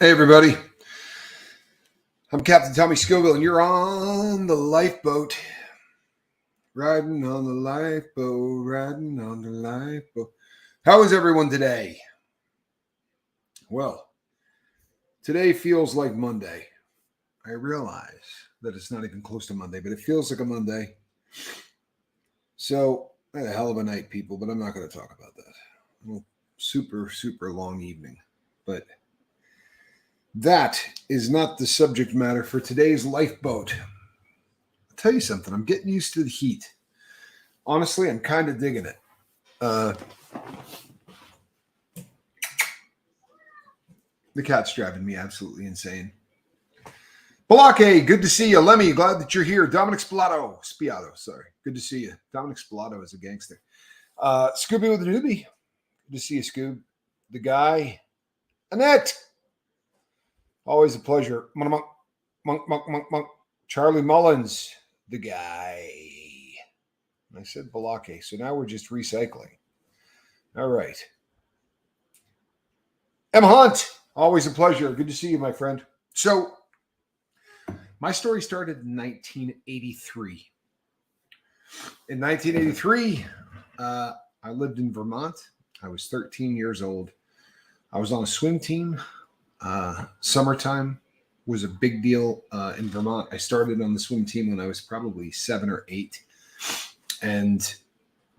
Hey, everybody. I'm Captain Tommy Scoville, and you're on the lifeboat. Riding on the lifeboat, riding on the lifeboat. How is everyone today? Well, today feels like Monday. I realize that it's not even close to Monday, but it feels like a Monday. So, I had a hell of a night, people, but I'm not going to talk about that. Well, super long evening. But that is not the subject matter for today's lifeboat. I'll tell you something. I'm getting used to the heat. Honestly, I'm kind of digging it. The cat's driving me absolutely insane. Balake, good to see you. Lemmy, glad that you're here. Dominic Spiato, sorry. Good to see you. Dominic Spiato is a gangster. Scooby with the newbie. Good to see you, Scoob. The guy. Annette. Always a pleasure. Monk. Charlie Mullins, the guy. I said Balake, so now we're just recycling. All right. Emma Hunt, always a pleasure. Good to see you, my friend. So, my story started in 1983. In 1983, I lived in Vermont. I was 13 years old. I was on a swim team. Summertime was a big deal in Vermont. I started on the swim team when I was probably 7 or 8. And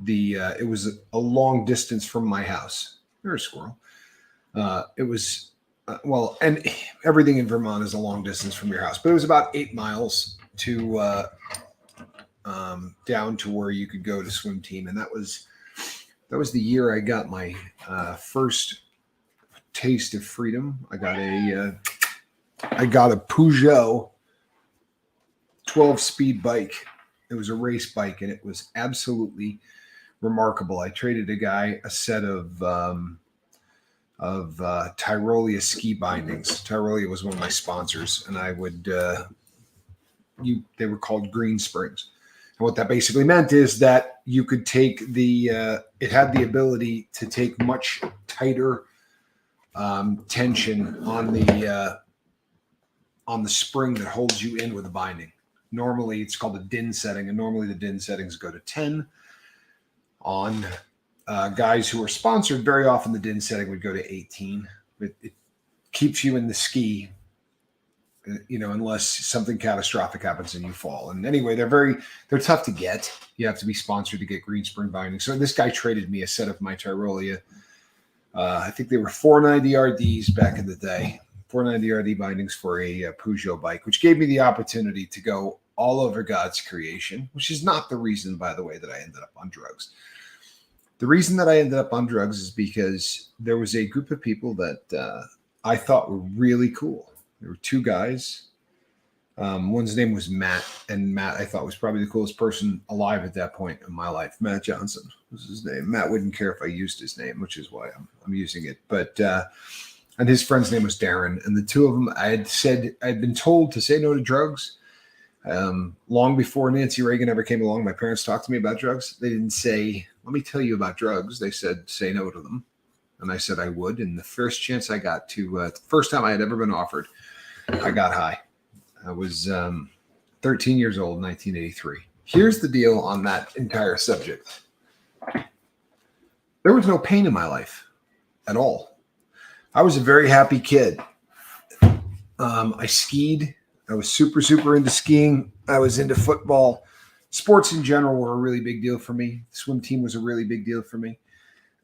it was a long distance from my house. There's a squirrel. It was and everything in Vermont is a long distance from your house, but it was about 8 miles to down to where you could go to swim team, and that was the year I got my first taste of freedom. I got a Peugeot 12-speed bike. It was a race bike, and it was absolutely remarkable. I traded a guy a set of Tyrolia ski bindings. Tyrolia was one of my sponsors, and I would they were called Green Springs. And what that basically meant is that you could take it had the ability to take much tighter tension on the spring that holds you in with a binding. Normally, it's called a DIN setting, and normally the DIN settings go to 10. On guys who are sponsored, very often the DIN setting would go to 18. It keeps you in the ski, unless something catastrophic happens and you fall. And anyway, they're tough to get. You have to be sponsored to get green spring binding. So this guy traded me a set of my Tyrolia. I think they were 490 RDs back in the day. 490 RD bindings for a Peugeot bike, which gave me the opportunity to go all over God's creation, which is not the reason, by the way, that I ended up on drugs. The reason that I ended up on drugs is because there was a group of people that I thought were really cool. There were 2 guys. One's name was Matt, and Matt I thought was probably the coolest person alive at that point in my life. Matt Johnson was his name. Matt wouldn't care if I used his name, which is why I'm using it. But and his friend's name was Darren, and the two of them, I'd been told to say no to drugs. Long before Nancy Reagan ever came along, my parents talked to me about drugs. They didn't say, let me tell you about drugs. They said, say no to them. And I said I would. And the first chance I got to, the first time I had ever been offered, I got high. I was 13 years old in 1983. Here's the deal on that entire subject. There was no pain in my life at all. I was a very happy kid. I skied. I was super into skiing. I was into football. Sports in general were a really big deal for me. The swim team was a really big deal for me.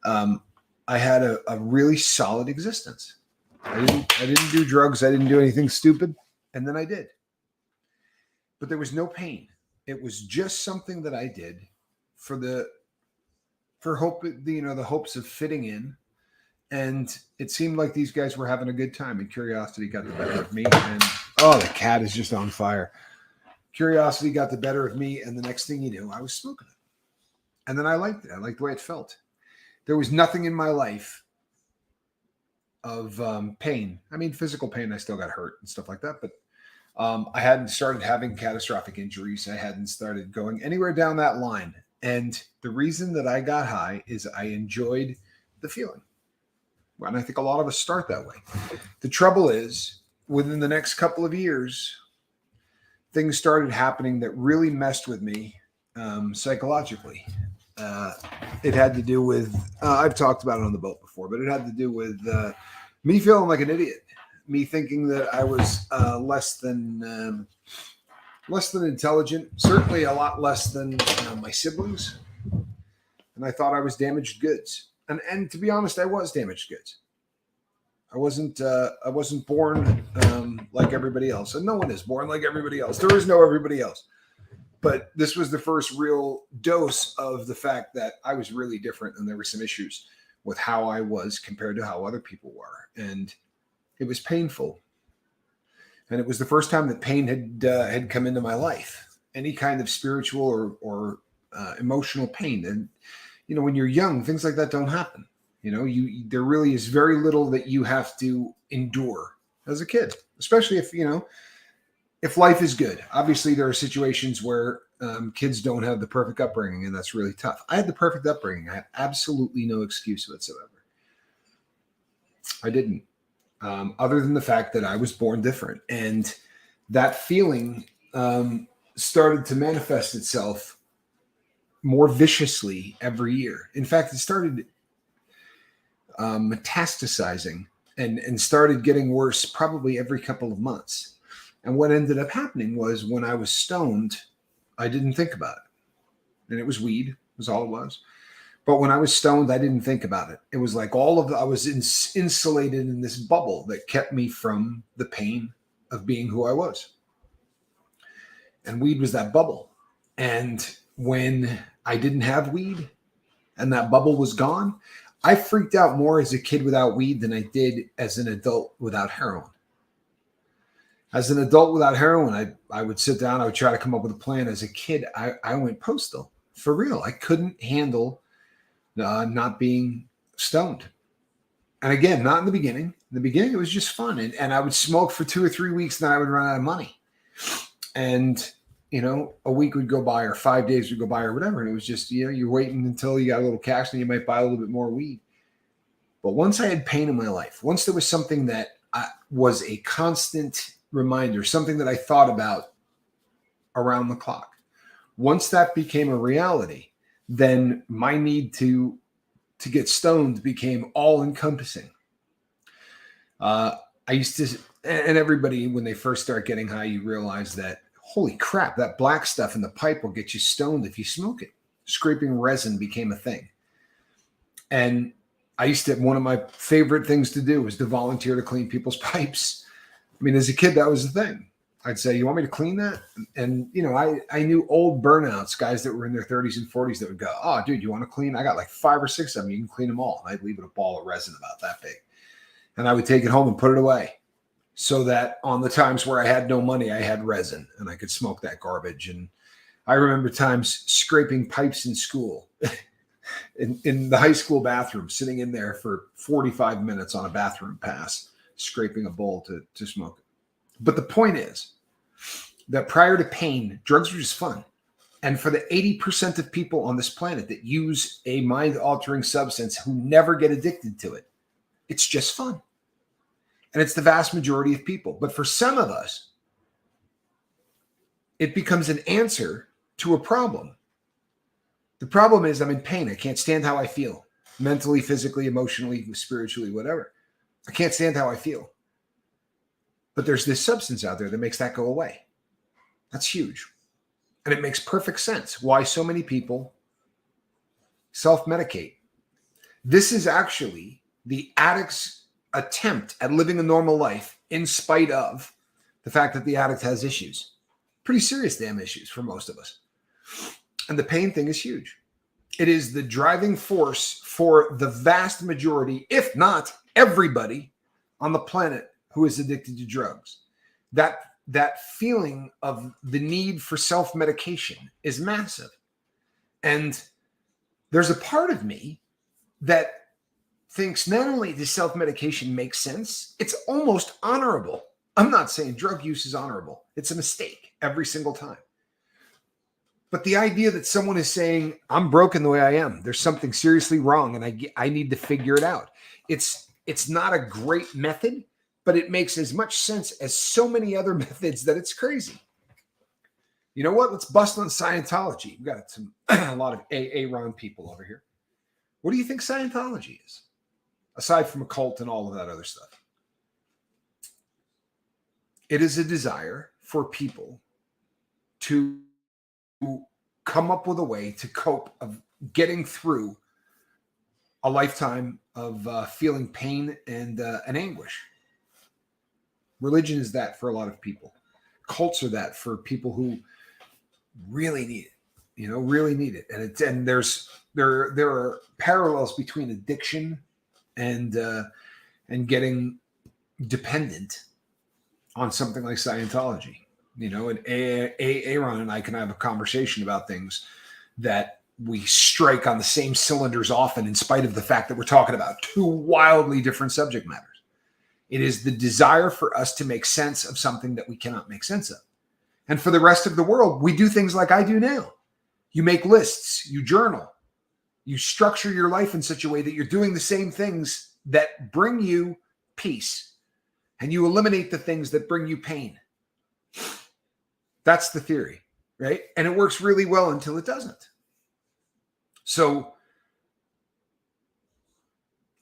I had a really solid existence. I didn't do drugs. I didn't do anything stupid. And then I did. But there was no pain. It was just something that I did for hope, the hopes of fitting in. And it seemed like these guys were having a good time, and curiosity got the better of me. And the cat is just on fire. Curiosity got the better of me, and the next thing you knew, I was smoking it. And then I liked it. I liked the way it felt. There was nothing in my life of pain. I mean, physical pain, I still got hurt and stuff like that, but I hadn't started having catastrophic injuries. I hadn't started going anywhere down that line. And the reason that I got high is I enjoyed the feeling. And I think a lot of us start that way. The trouble is, within the next couple of years, things started happening that really messed with me psychologically. It had to do with, I've talked about it on the boat before, but it had to do with me feeling like an idiot, me thinking that I was less than intelligent, certainly a lot less than my siblings. And I thought I was damaged goods. And to be honest, I was damaged goods. I wasn't born like everybody else, and no one is born like everybody else. There is no everybody else. But this was the first real dose of the fact that I was really different, and there were some issues with how I was compared to how other people were, and it was painful. And it was the first time that pain had come into my life, any kind of spiritual or emotional pain. And when you're young, things like that don't happen. There really is very little that you have to endure as a kid, especially if life is good. Obviously, there are situations where kids don't have the perfect upbringing, and that's really tough. I had the perfect upbringing. I had absolutely no excuse whatsoever. I didn't, other than the fact that I was born different. And that feeling started to manifest itself more viciously every year. In fact, it started metastasizing and started getting worse probably every couple of months. And what ended up happening was when I was stoned, I didn't think about it. And it was weed, was all it was. But when I was stoned, I didn't think about it. It was like I was insulated in this bubble that kept me from the pain of being who I was. And weed was that bubble. And when I didn't have weed and that bubble was gone, I freaked out more as a kid without weed than I did as an adult without heroin. As an adult without heroin, I would sit down, I would try to come up with a plan. As a kid, I went postal. For real. I couldn't handle not being stoned. And again, not in the beginning. In the beginning, it was just fun. And I would smoke for 2 or 3 weeks, and then I would run out of money. And, a week would go by or 5 days would go by or whatever. And it was just, you're waiting until you got a little cash and you might buy a little bit more weed. But once I had pain in my life, once there was something that was a constant reminder, something that I thought about around the clock, once that became a reality, then my need to get stoned became all encompassing. I used to, and everybody, when they first start getting high, you realize that, holy crap, that black stuff in the pipe will get you stoned if you smoke it. Scraping resin became a thing. And one of my favorite things to do was to volunteer to clean people's pipes. I mean, as a kid, that was the thing. I'd say, you want me to clean that? And, I knew old burnouts, guys that were in their 30s and 40s that would go, oh, dude, you want to clean? I got like 5 or 6 of them. You can clean them all. And I'd leave it a ball of resin about that big. And I would take it home and put it away so that on the times where I had no money, I had resin and I could smoke that garbage. And I remember times scraping pipes in school, in the high school bathroom, sitting in there for 45 minutes on a bathroom pass, scraping a bowl to smoke it. But the point is that prior to pain, drugs were just fun. And for the 80% of people on this planet that use a mind-altering substance who never get addicted to it, it's just fun. And it's the vast majority of people. But for some of us, it becomes an answer to a problem. The problem is I'm in pain. I can't stand how I feel. Mentally, physically, emotionally, spiritually, whatever. I can't stand how I feel. But there's this substance out there that makes that go away. That's huge. And it makes perfect sense why so many people self-medicate. This is actually the addict's attempt at living a normal life in spite of the fact that the addict has issues. Pretty serious damn issues for most of us. And the pain thing is huge. It is the driving force for the vast majority, if not everybody on the planet who is addicted to drugs. That feeling of the need for self-medication is massive. And there's a part of me that thinks not only does self-medication make sense, it's almost honorable. I'm not saying drug use is honorable. It's a mistake every single time. But the idea that someone is saying, I'm broken the way I am, there's something seriously wrong and I need to figure it out. It's It's not a great method, but it makes as much sense as so many other methods that it's crazy. You know what? Let's bust on Scientology. We've got a lot of Aaron people over here. What do you think Scientology is? Aside from a cult and all of that other stuff. It is a desire for people to come up with a way to cope of getting through a lifetime of feeling pain and anguish. Religion is that for a lot of people. Cults are that for people who really need it, really need it. And there are parallels between addiction and getting dependent on something like Scientology. And Aaron and I can have a conversation about things that we strike on the same cylinders often, in spite of the fact that we're talking about two wildly different subject matters. It is the desire for us to make sense of something that we cannot make sense of. And for the rest of the world, we do things like I do now. You make lists, you journal, you structure your life in such a way that you're doing the same things that bring you peace, and you eliminate the things that bring you pain. That's the theory, right? And it works really well until it doesn't. So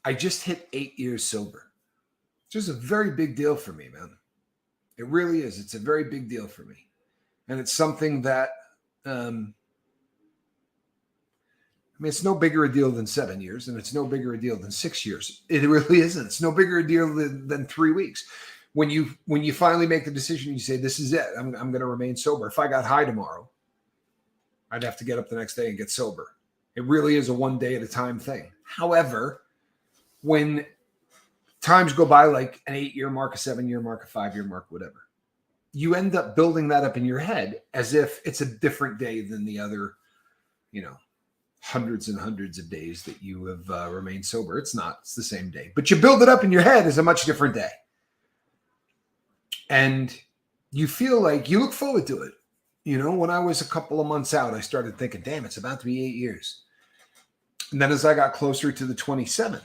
I just hit 8 years sober. It's just a very big deal for me, man. It really is. It's a very big deal for me. And it's something that, it's no bigger a deal than 7 years, and it's no bigger a deal than 6 years. It really isn't. It's no bigger a deal than 3 weeks. When you finally make the decision, you say, this is it. I'm going to remain sober. If I got high tomorrow, I'd have to get up the next day and get sober. It really is a one day at a time thing. However, when times go by, like an 8-year mark, a 7-year mark, a 5-year mark, whatever, you end up building that up in your head as if it's a different day than the other, hundreds and hundreds of days that you have remained sober. It's not. It's the same day. But you build it up in your head as a much different day. And you feel like you look forward to it. When I was a couple of months out, I started thinking, damn, it's about to be 8 years. And then as I got closer to the 27th,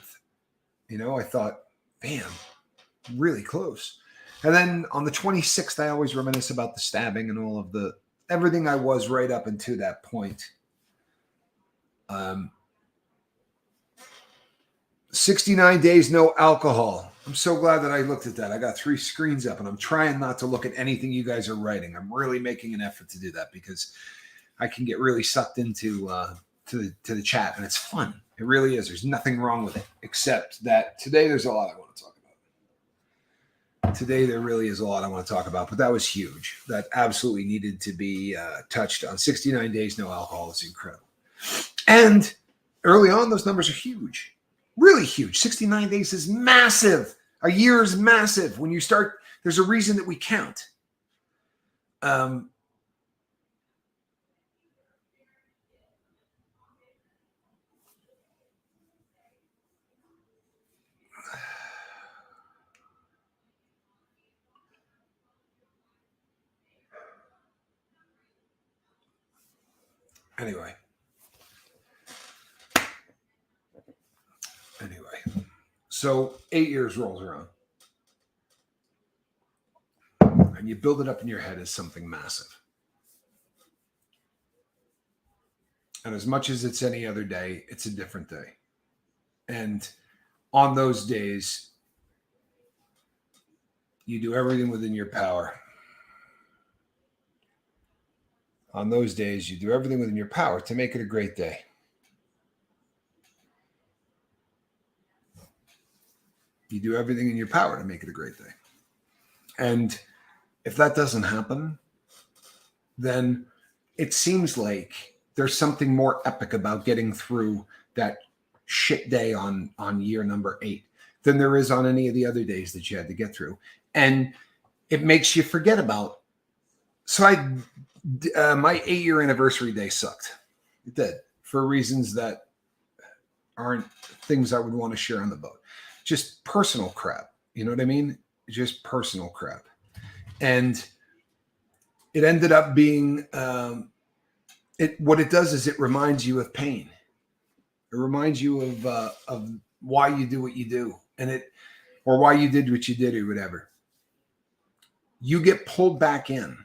I thought, bam, really close. And then on the 26th, I always reminisce about the stabbing and all of everything I was right up until that point. 69 days, no alcohol. I'm so glad that I looked at that. I got 3 screens up, and I'm trying not to look at anything you guys are writing. I'm really making an effort to do that because I can get really sucked into to the chat, and it's fun. It really is. There's nothing wrong with it, except that today there's a lot I want to talk about. Today there really is a lot I want to talk about, but that was huge. That absolutely needed to be touched on. 69 days, no alcohol is incredible. And early on, those numbers are huge. Really huge. 69 days is massive. A year is massive. When you start, there's a reason that we count. Anyway. So 8 years rolls around. And you build it up in your head as something massive. And as much as it's any other day, it's a different day. And on those days, you do everything within your power. On those days, you do everything within your power to make it a great day. You do everything in your power to make it a great day. And if that doesn't happen, then it seems like there's something more epic about getting through that shit day on year number 8 than there is on any of the other days that you had to get through. And it makes you forget about. So my 8-year anniversary day sucked. It did, for reasons that aren't things I would want to share on the boat. Just personal crap. You know what I mean? Just personal crap. And it ended up being, what it does is it reminds you of pain. It reminds you of why you do what you do. or why you did what you did or whatever. You get pulled back in.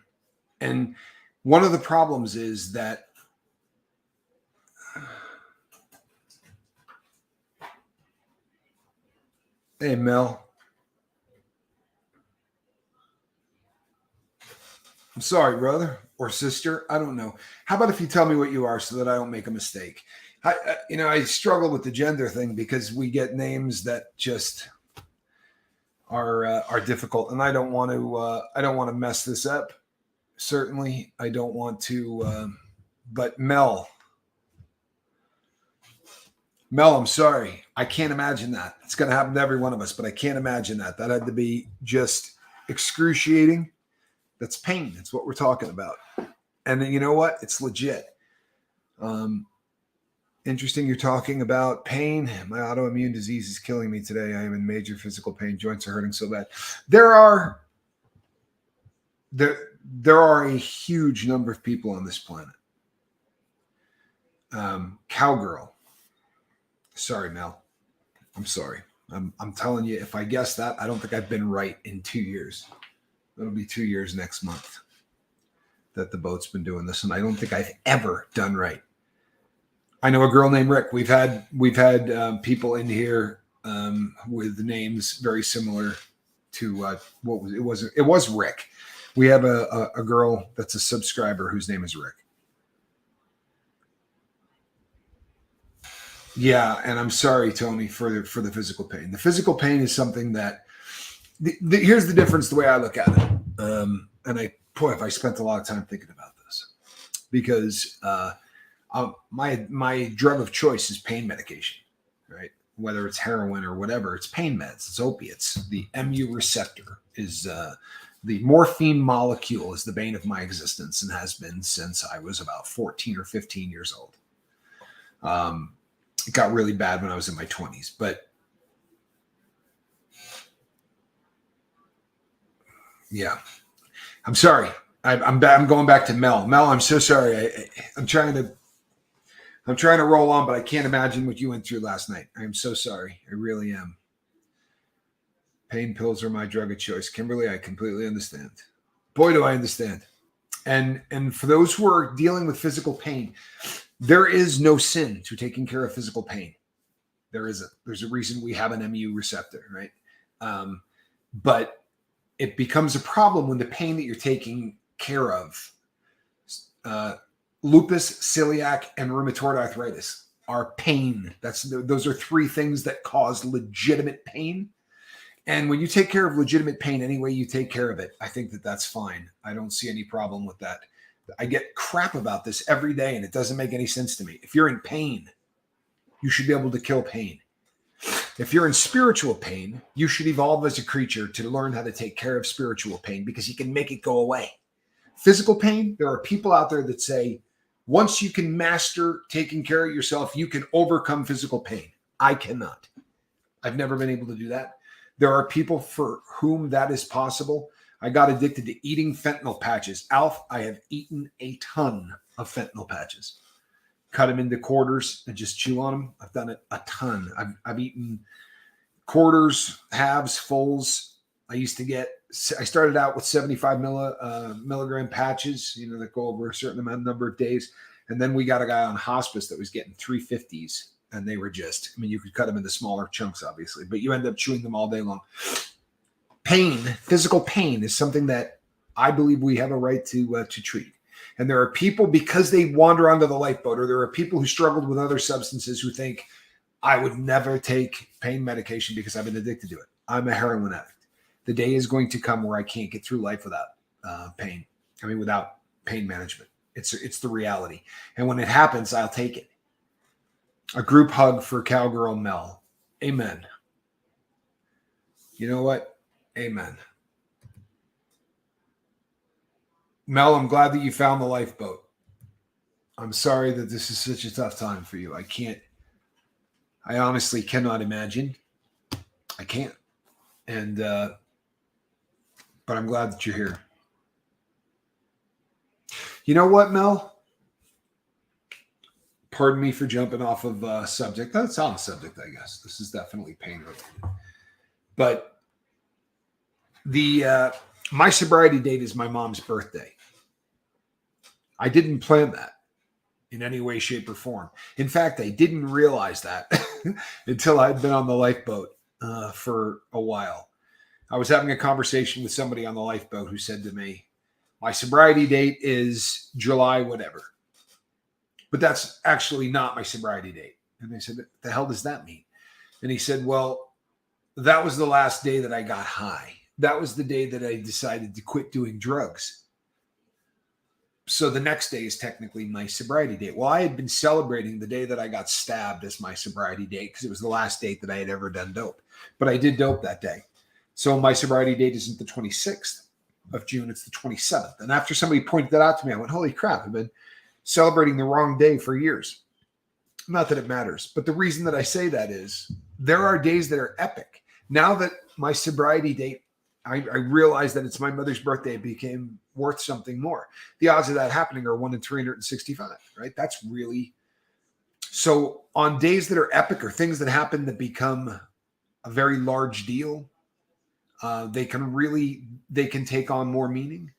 And one of the problems is that hey, Mel, I'm sorry, brother or sister. I don't know. How about if you tell me what you are so that I don't make a mistake? I struggle with the gender thing because we get names that just are difficult, and I don't want to mess this up. Certainly, I don't want to. But Mel, I'm sorry. I can't imagine that. It's going to happen to every one of us, but I can't imagine that. That had to be just excruciating. That's pain. That's what we're talking about. And then you know what? It's legit. Interesting. You're talking about pain. My autoimmune disease is killing me today. I am in major physical pain. Joints are hurting so bad. There are a huge number of people on this planet. Cowgirl. Sorry, Mel. I'm sorry. I'm telling you, if I guess that, I don't think I've been right in 2 years. It'll be 2 years next month that the boat's been doing this, and I don't think I've ever done right. I know a girl named Rick. We've had people in here with names very similar to it was Rick. We have a girl that's a subscriber whose name is Rick. Yeah, and I'm sorry, Tony, for the physical pain. The physical pain is something that here's the difference. The way I look at it, and if I spent a lot of time thinking about this, because my drug of choice is pain medication, right? Whether it's heroin or whatever, it's pain meds, it's opiates. The mu receptor is the morphine molecule is the bane of my existence and has been since I was about 14 or 15 years old. It got really bad when I was in my 20s, but yeah, I'm sorry. I'm going back to Mel. Mel, I'm so sorry. I'm trying to roll on, but I can't imagine what you went through last night. I'm so sorry. I really am. Pain pills are my drug of choice. Kimberly, I completely understand. Boy, do I understand. And for those who are dealing with physical pain, there is no sin to taking care of physical pain. There's a reason we have an mu receptor, right? But it becomes a problem when the pain that you're taking care of, lupus, celiac, and rheumatoid arthritis are pain. Those are three things that cause legitimate pain. And when you take care of legitimate pain, any way you take care of it, I think that that's fine. I don't see any problem with that. I get crap about this every day, and it doesn't make any sense to me. If you're in pain, you should be able to kill pain. If you're in spiritual pain, you should evolve as a creature to learn how to take care of spiritual pain because you can make it go away. Physical pain, there are people out there that say, once you can master taking care of yourself, you can overcome physical pain. I cannot. I've never been able to do that. There are people for whom that is possible. I got addicted to eating fentanyl patches. Alf, I have eaten a ton of fentanyl patches. Cut them into quarters and just chew on them. I've done it a ton. I've eaten quarters, halves, fulls. I started out with 75 milligram patches, that go over a certain number of days. And then we got a guy on hospice that was getting 350s. And they were you could cut them into smaller chunks, obviously, but you end up chewing them all day long. Pain, physical pain, is something that I believe we have a right to treat. And there are people, because they wander onto the lifeboat, or there are people who struggled with other substances who think, I would never take pain medication because I've been addicted to it. I'm a heroin addict. The day is going to come where I can't get through life without pain. Without pain management. It's the reality. And when it happens, I'll take it. A group hug for Cowgirl Mel. Amen. You know what? Amen. Mel, I'm glad that you found the lifeboat. I'm sorry that this is such a tough time for you. I honestly cannot imagine. I can't. And, but I'm glad that you're here. You know what, Mel? Pardon me for jumping off of subject. That's on subject, I guess. This is definitely pain related. But my sobriety date is my mom's birthday. I didn't plan that in any way, shape, or form. In fact, I didn't realize that until I'd been on the lifeboat for a while. I was having a conversation with somebody on the lifeboat who said to me, my sobriety date is July whatever. But that's actually not my sobriety date. And I said, what the hell does that mean? And he said, well, that was the last day that I got high. That was the day that I decided to quit doing drugs. So the next day is technically my sobriety date. Well, I had been celebrating the day that I got stabbed as my sobriety date because it was the last date that I had ever done dope. But I did dope that day. So my sobriety date isn't the 26th of June, it's the 27th. And after somebody pointed that out to me, I went, holy crap, I've been celebrating the wrong day for years. Not that it matters. But the reason that I say that is there are days that are epic. Now that my sobriety date, I realized that it's my mother's birthday, it became worth something more. The odds of that happening are 1 in 365, right? That's really, so on days that are epic or things that happen that become a very large deal, they can take on more meaning.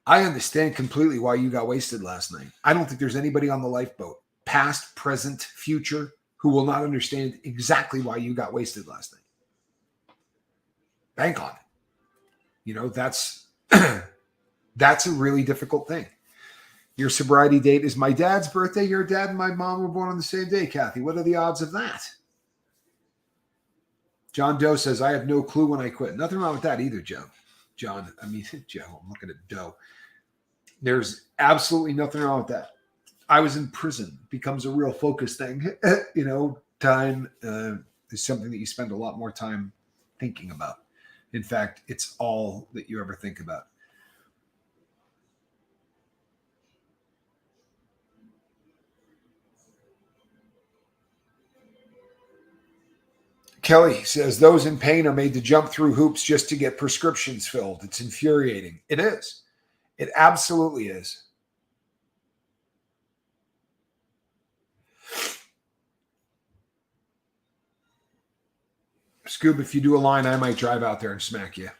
I understand completely why you got wasted last night. I don't think there's anybody on the lifeboat, past, present, future, who will not understand exactly why you got wasted last night. Bank on it. You know, that's a really difficult thing. Your sobriety date is my dad's birthday. Your dad and my mom were born on the same day, Kathy. What are the odds of that? John Doe says, I have no clue when I quit. Nothing wrong with that either, Joe. Joe, I'm looking at Doe. There's absolutely nothing wrong with that. I was in prison. It becomes a real focus thing. You know, time is something that you spend a lot more time thinking about. In fact, it's all that you ever think about. Kelly says, those in pain are made to jump through hoops just to get prescriptions filled. It's infuriating. It is. It absolutely is. Scoob, if you do a line, I might drive out there and smack you.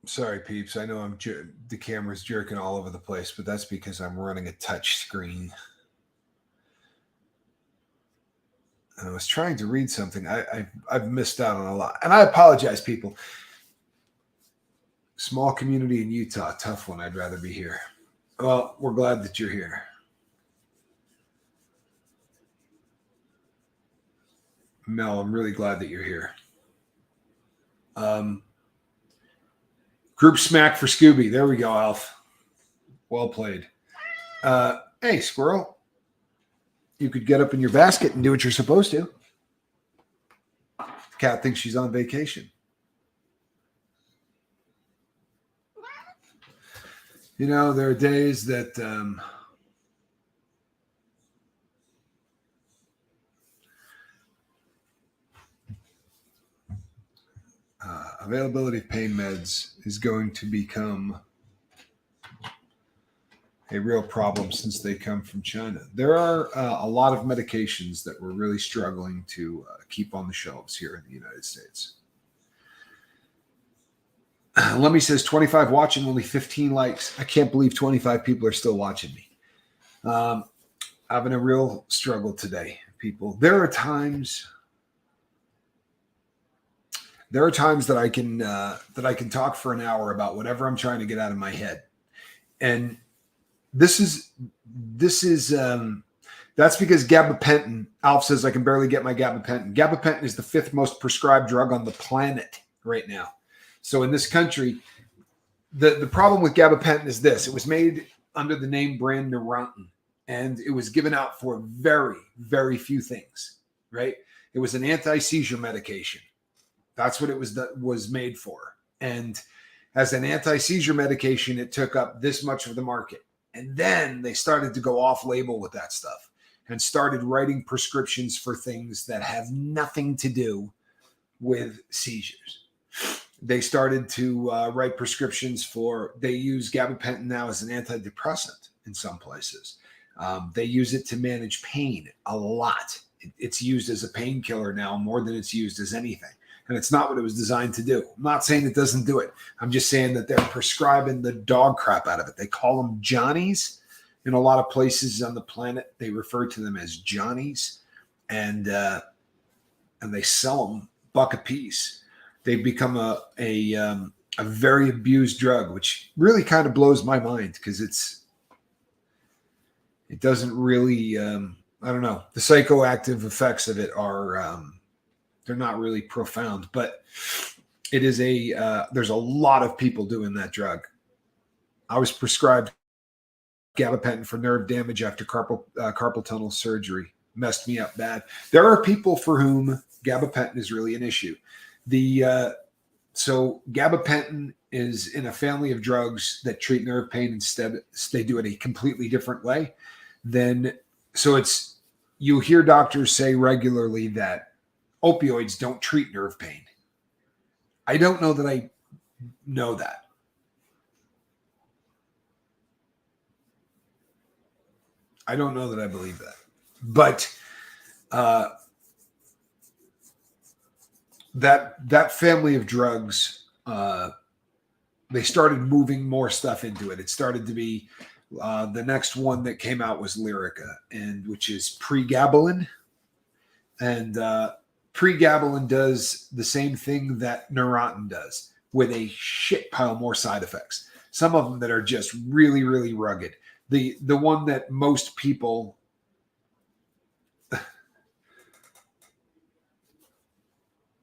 Sorry, peeps. I know the camera's jerking all over the place, but that's because I'm running a touch screen. And I was trying to read something. I've missed out on a lot. And I apologize, people. Small community in Utah. Tough one. I'd rather be here. Well, we're glad that you're here. Mel, I'm really glad that you're here. Group smack for Scooby. There we go, Alf. Well played. Hey, squirrel. You could get up in your basket and do what you're supposed to. The cat thinks she's on vacation. You know, there are days that availability of pain meds is going to become a real problem since they come from China. There are a lot of medications that we're really struggling to keep on the shelves here in the United States. Lemmy says 25 watching, only 15 likes. I can't believe 25 people are still watching me. Having a real struggle today, people. There are times that I can talk for an hour about whatever I'm trying to get out of my head, and this is that's because gabapentin. Alf says I can barely get my gabapentin. Gabapentin is the 5th most prescribed drug on the planet right now. So in this country, the problem with gabapentin is this: it was made under the name brand Neurontin, and it was given out for very, very few things. Right? It was an anti-seizure medication. That's what it was made for. And as an anti-seizure medication, it took up this much of the market. And then they started to go off-label with that stuff and started writing prescriptions for things that have nothing to do with seizures. they started to write prescriptions for, they use gabapentin now as an antidepressant in some places. They use it to manage pain a lot. It's used as a painkiller now more than it's used as anything. And it's not what it was designed to do. I'm not saying it doesn't do it. I'm just saying that they're prescribing the dog crap out of it. They call them Johnnies. In a lot of places on the planet, they refer to them as Johnnies. And they sell them buck a piece. They've become a very abused drug, which really kind of blows my mind because it doesn't really, I don't know. The psychoactive effects of it are, they're not really profound, but it is there's a lot of people doing that drug. I was prescribed gabapentin for nerve damage after carpal tunnel surgery. Messed me up bad. There are people for whom gabapentin is really an issue. So gabapentin is in a family of drugs that treat nerve pain. Instead, they do it a completely different way. You hear doctors say regularly that opioids don't treat nerve pain. I don't know that I know that. I don't know that I believe that. But that family of drugs, they started moving more stuff into it. It started to be the next one that came out was Lyrica, which is pregabalin, and pregabalin does the same thing that Neurontin does with a shit pile more side effects. Some of them that are just really, really rugged. The one that most people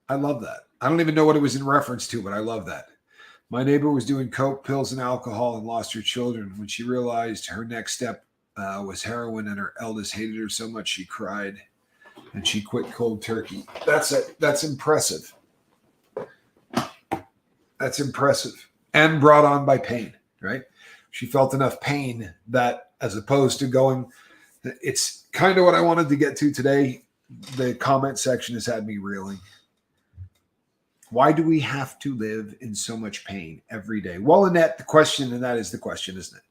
I love that. I don't even know what it was in reference to, but I love that. My neighbor was doing coke, pills, and alcohol and lost her children. When she realized her next step was heroin and her eldest hated her so much she cried and she quit cold turkey. That's it. That's impressive. That's impressive. And brought on by pain, right? She felt enough pain that as opposed to going, it's kind of what I wanted to get to today. The comment section has had me reeling. Why do we have to live in so much pain every day? Well, Annette, the question, and that is the question, isn't it?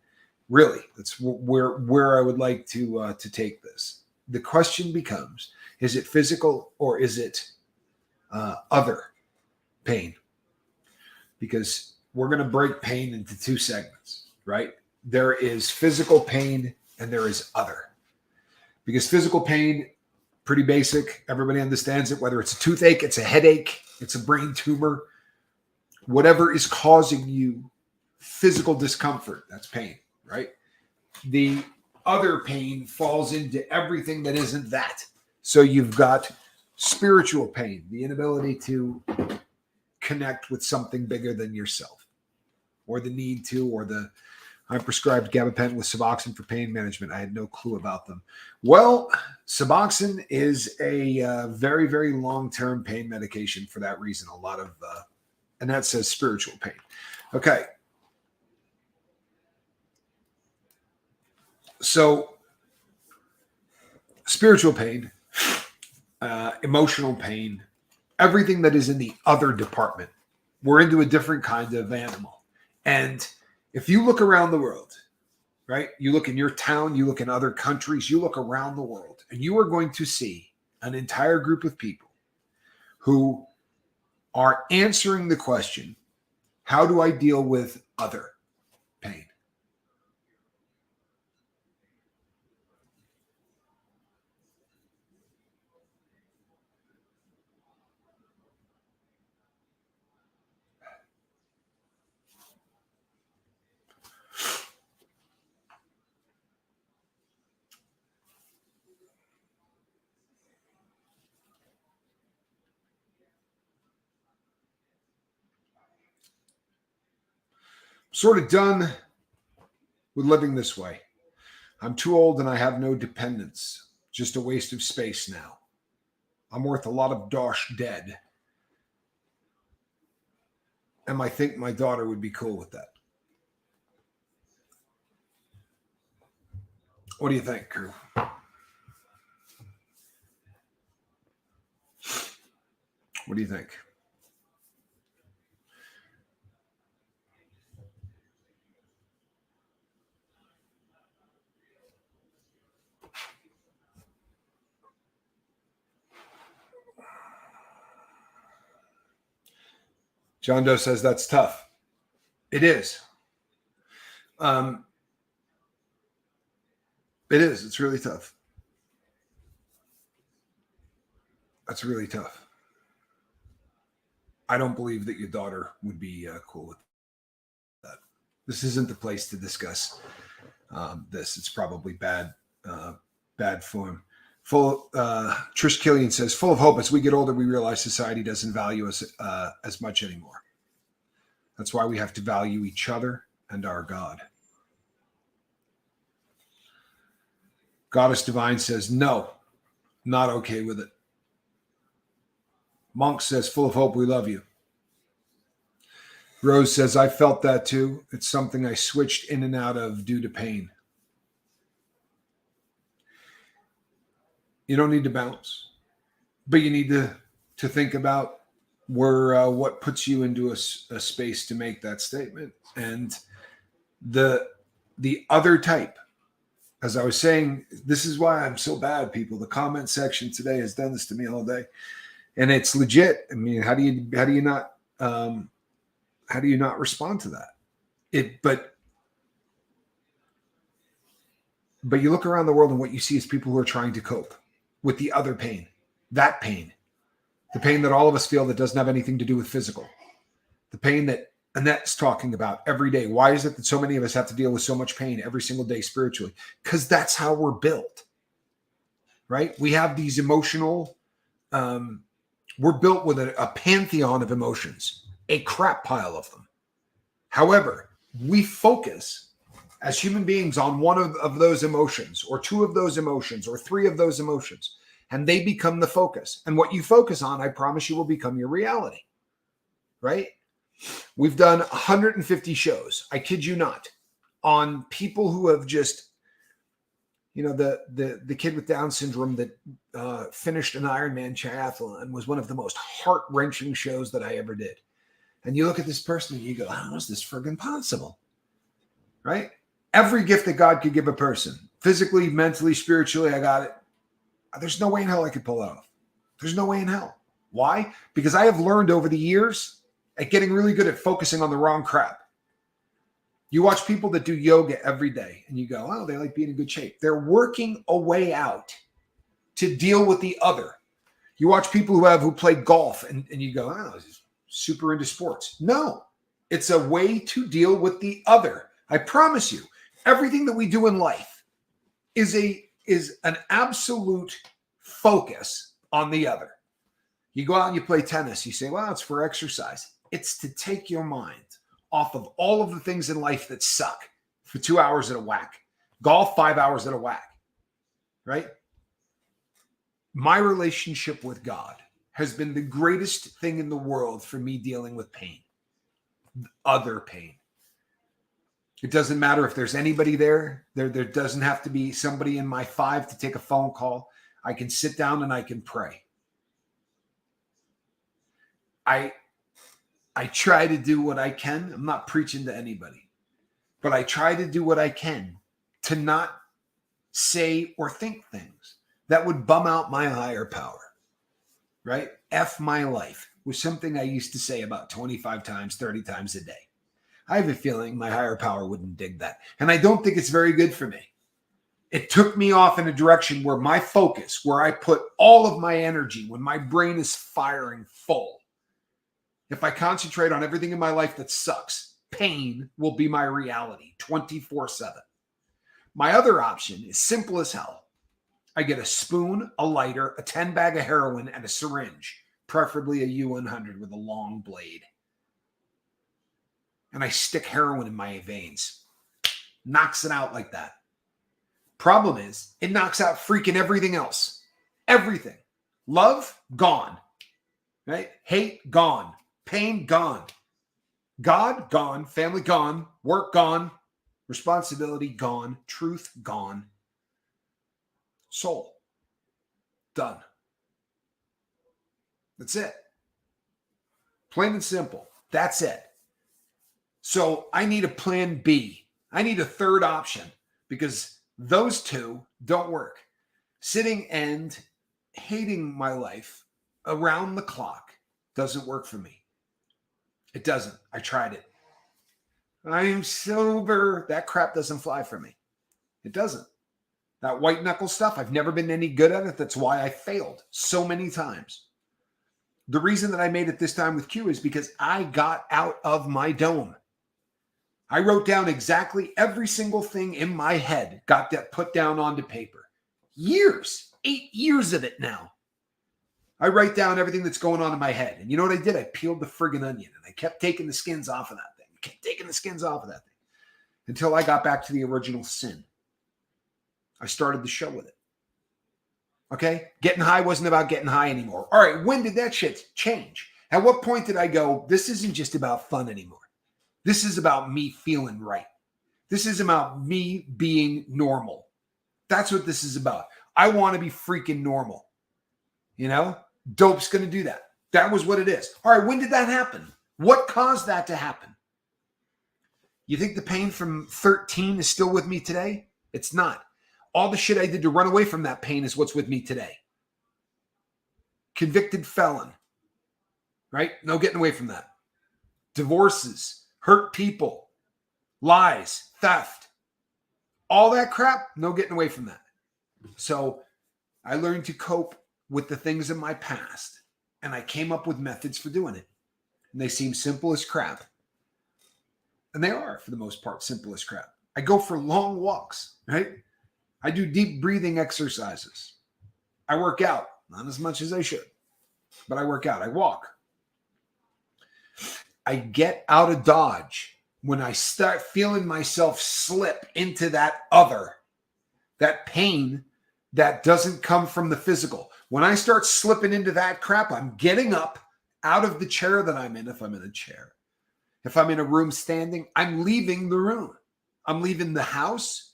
Really, that's where I would like to take this. The question becomes, is it physical or is it other pain? Because we're going to break pain into two segments, right? There is physical pain and there is other. Because physical pain, pretty basic. Everybody understands it, whether it's a toothache, it's a headache, it's a brain tumor, whatever is causing you physical discomfort, that's pain, right? The other pain falls into everything that isn't that. So you've got spiritual pain, the inability to connect with something bigger than yourself, or the need to, or I'm prescribed gabapentin with Suboxone for pain management. I had no clue about them. Well, Suboxone is a very, very long-term pain medication for that reason. A lot of, and that says spiritual pain. Okay. So spiritual pain, emotional pain, everything that is in the other department, we're into a different kind of animal. And if you look around the world, right? You look in your town, you look in other countries, you look around the world, and you are going to see an entire group of people who are answering the question, how do I deal with other pain? Sort of done with living this way. I'm too old and I have no dependents. Just a waste of space now. I'm worth a lot of dosh dead. And I think my daughter would be cool with that. What do you think, crew? What do you think? John Doe says that's tough. It is. It is. It's really tough. That's really tough. I don't believe that your daughter would be cool with that. This isn't the place to discuss this. It's probably bad form. Trish Killian says, full of hope. As we get older, we realize society doesn't value us as much anymore. That's why we have to value each other and our God. Goddess Divine says, no, not okay with it. Monk says, full of hope, we love you. Rose says, I felt that too. It's something I switched in and out of due to pain. You don't need to bounce, but you need to think about what puts you into a space to make that statement. And the other type, as I was saying, this is why I'm so bad, people. The comment section today has done this to me all day, and it's legit. I mean, how do you not respond to that? But you look around the world and what you see is people who are trying to cope with the other pain, the pain that all of us feel that doesn't have anything to do with physical, the pain that Annette's talking about every day. Why is it that so many of us have to deal with so much pain every single day spiritually? Because that's how we're built, right? We have these emotional, we're built with a pantheon of emotions, a crap pile of them. However, we focus as human beings on one of those emotions, or two of those emotions, or three of those emotions, and they become the focus. And what you focus on, I promise you, will become your reality, right? We've done 150 shows, I kid you not, on people who have just, the kid with Down syndrome that finished an Ironman triathlon was one of the most heart-wrenching shows that I ever did. And you look at this person and you go, how is this friggin' possible? Right? Every gift that God could give a person, physically, mentally, spiritually, I got it. There's no way in hell I could pull it off. There's no way in hell. Why? Because I have learned over the years at getting really good at focusing on the wrong crap. You watch people that do yoga every day and you go, oh, they like being in good shape. They're working a way out to deal with the other. You watch people who play golf and you go, oh, this is super into sports. No, it's a way to deal with the other. I promise you, everything that we do in life is an absolute focus on the other. You go out and you play tennis. You say, well, it's for exercise. It's to take your mind off of all of the things in life that suck for 2 hours at a whack. Golf, 5 hours at a whack, right? My relationship with God has been the greatest thing in the world for me dealing with pain, other pain. It doesn't matter if there's anybody there. There doesn't have to be somebody in my 5 to take a phone call. I can sit down and I can pray. I try to do what I can. I'm not preaching to anybody, but I try to do what I can to not say or think things that would bum out my higher power, right? F my life was something I used to say about 25 times, 30 times a day. I have a feeling my higher power wouldn't dig that. And I don't think it's very good for me. It took me off in a direction where my focus, where I put all of my energy, when my brain is firing full, if I concentrate on everything in my life that sucks, pain will be my reality 24/7. My other option is simple as hell. I get a spoon, a lighter, a 10 bag of heroin, and a syringe, preferably a U-100 with a long blade. And I stick heroin in my veins. Knocks it out like that. Problem is, it knocks out freaking everything else. Everything. Love, gone. Right? Hate, gone. Pain, gone. God, gone. Family, gone. Work, gone. Responsibility, gone. Truth, gone. Soul, done. That's it. Plain and simple. That's it. So I need a plan B. I need a third option because those two don't work. Sitting and hating my life around the clock doesn't work for me. It doesn't. I tried it. I'm sober. That crap doesn't fly for me. It doesn't. That white knuckle stuff, I've never been any good at it. That's why I failed so many times. The reason that I made it this time with Q is because I got out of my dome. I wrote down exactly every single thing in my head, got that put down onto paper. Years, 8 years of it now. I write down everything that's going on in my head. And you know what I did? I peeled the friggin' onion and I kept taking the skins off of that thing. Kept taking the skins off of that thing until I got back to the original sin. I started the show with it. Okay? Getting high wasn't about getting high anymore. All right, when did that shit change? At what point did I go, this isn't just about fun anymore? This is about me feeling right. This is about me being normal. That's what this is about. I want to be freaking normal. You know? Dope's going to do that. That was what it is. All right, when did that happen? What caused that to happen? You think the pain from 13 is still with me today? It's not. All the shit I did to run away from that pain is what's with me today. Convicted felon. Right? No getting away from that. Divorces. Hurt people. Lies. Theft. All that crap, no getting away from that. So I learned to cope with the things in my past, and I came up with methods for doing it. And they seem simple as crap. And they are, for the most part, simple as crap. I go for long walks, right? I do deep breathing exercises. I work out, not as much as I should, but I work out. I walk. I get out of Dodge when I start feeling myself slip into that other, that pain that doesn't come from the physical. When I start slipping into that crap, I'm getting up out of the chair that I'm in, if I'm in a chair. If I'm in a room standing, I'm leaving the room. I'm leaving the house.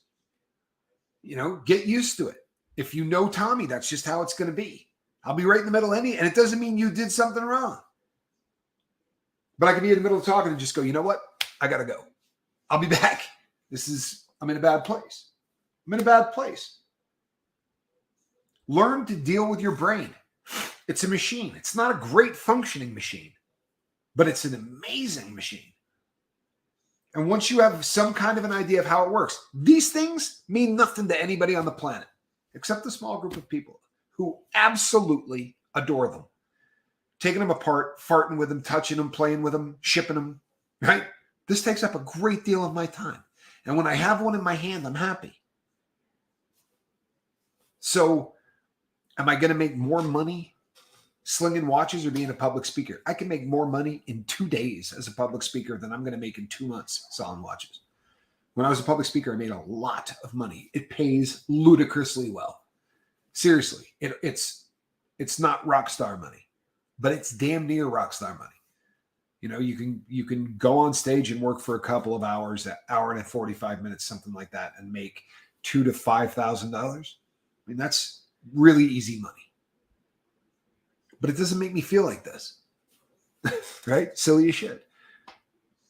You know, get used to it. If you know Tommy, that's just how it's going to be. I'll be right in the middle of and it doesn't mean you did something wrong. But I can be in the middle of talking and just go, you know what? I got to go. I'll be back. I'm in a bad place. I'm in a bad place. Learn to deal with your brain. It's a machine. It's not a great functioning machine, but it's an amazing machine. And once you have some kind of an idea of how it works, these things mean nothing to anybody on the planet, except a small group of people who absolutely adore them. Taking them apart, farting with them, touching them, playing with them, shipping them, right? This takes up a great deal of my time. And when I have one in my hand, I'm happy. So am I going to make more money slinging watches or being a public speaker? I can make more money in 2 days as a public speaker than I'm going to make in 2 months selling watches. When I was a public speaker, I made a lot of money. It pays ludicrously well. Seriously, it's not rock star money, but it's damn near rock star money. You know, you can go on stage and work for a couple of hours, an hour and 45 minutes, something like that, and make $2,000 to $5,000. I mean, that's really easy money. But it doesn't make me feel like this. Right? Silly as shit.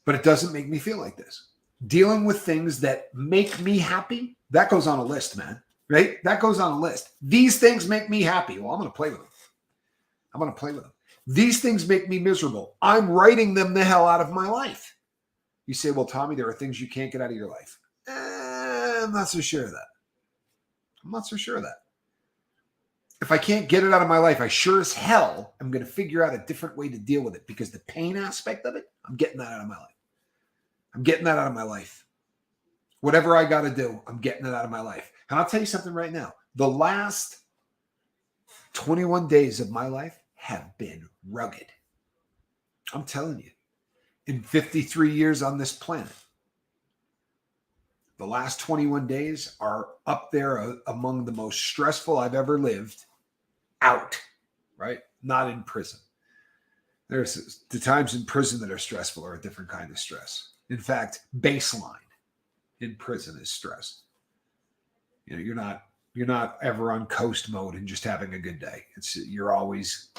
But it doesn't make me feel like this. Dealing with things that make me happy, that goes on a list, man. Right? That goes on a list. These things make me happy. Well, I'm going to play with them. I'm going to play with them. These things make me miserable. I'm writing them the hell out of my life. You say, well, Tommy, there are things you can't get out of your life. I'm not so sure of that. I'm not so sure of that. If I can't get it out of my life, I sure as hell am going to figure out a different way to deal with it, because the pain aspect of it, I'm getting that out of my life. I'm getting that out of my life. Whatever I got to do, I'm getting it out of my life. And I'll tell you something right now. The last 21 days of my life have been rugged. I'm telling you. In 53 years on this planet, the last 21 days are up there among the most stressful I've ever lived out, right? Not in prison. There's the times in prison that are stressful are a different kind of stress. In fact, baseline in prison is stress. You know, you're not ever on coast mode and just having a good day. You're always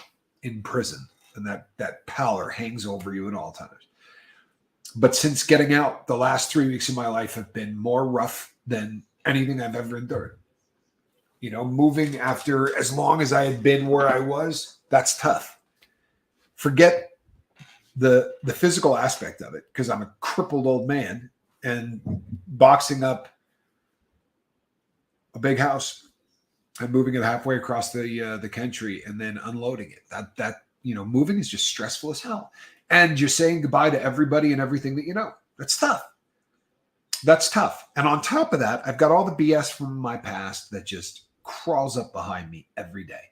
in prison, and that pallor hangs over you at all times. But since getting out, the last 3 weeks of my life have been more rough than anything I've ever endured. You know, moving after as long as I had been where I was, that's tough. Forget the physical aspect of it, because I'm a crippled old man and boxing up a big house and moving it halfway across the country and then unloading it. That moving is just stressful as hell. And you're saying goodbye to everybody and everything that you know. That's tough. That's tough. And on top of that, I've got all the BS from my past that just crawls up behind me every day.